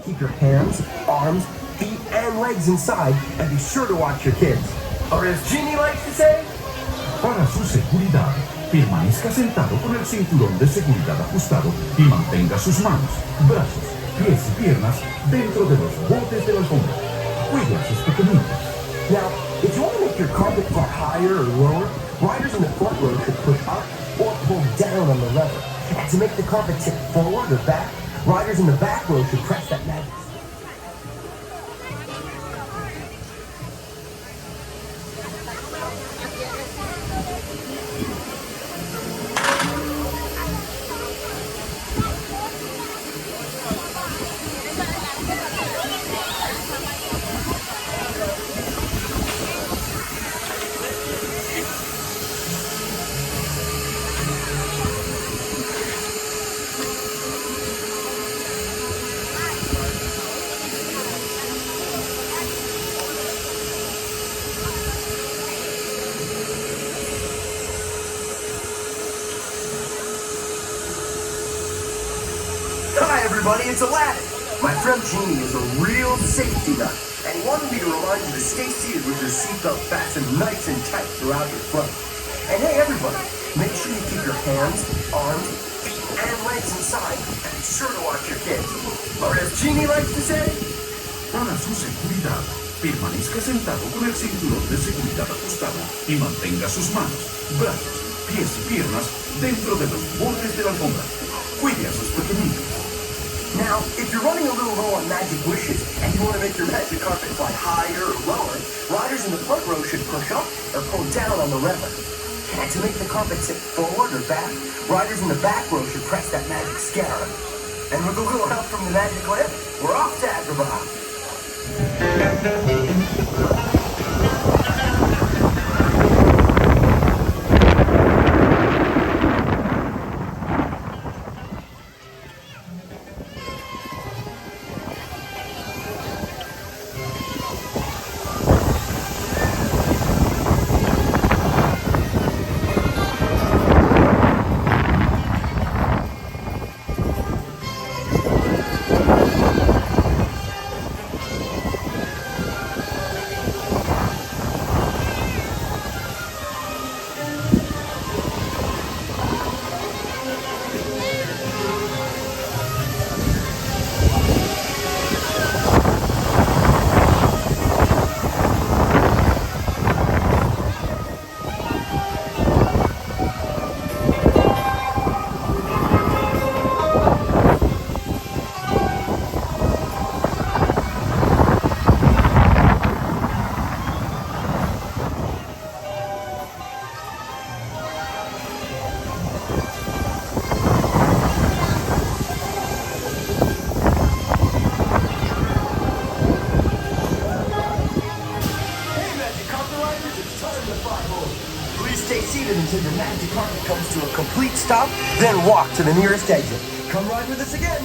keep your hands, arms, feet, and legs inside, and be sure to watch your kids. Or as Jeannie likes to say, para su seguridad, permanezca sentado con el cinturón de seguridad ajustado y mantenga sus manos, brazos, pies y piernas dentro de los bordes de la alfombra. Cuide a sus pequeñitos. Now, if you want to make your carpet fly higher or lower, riders in the front row should push up or pull down on the lever. And to make the carpet tip forward or back, riders in the back row should press that magic. Hi everybody, it's Aladdin. My friend Genie is a real safety nut, and he wanted me to remind you to stay seated with your seatbelt fastened nice and tight throughout your flight. And hey everybody, make sure you keep your hands, arms, feet, and legs inside, and be sure to watch your kids. Or as Genie likes to say, para su seguridad, permanezca sentado con el cinturón de seguridad ajustado y mantenga sus manos, brazos, pies y piernas dentro de los bordes de la alfombra. Cuide a sus pequeñitos. now, if you're running a little low on magic wishes and you want to make your magic carpet fly higher or lower, riders in the front row should push up or pull down on the lever. And to make the carpet tip forward or back, riders in the back row should press that magic scarab. And with a little help from the magic lamp, we're off to Agrabah. Please stay seated until your magic carpet comes to a complete stop, then walk to the nearest exit. Come ride with us again.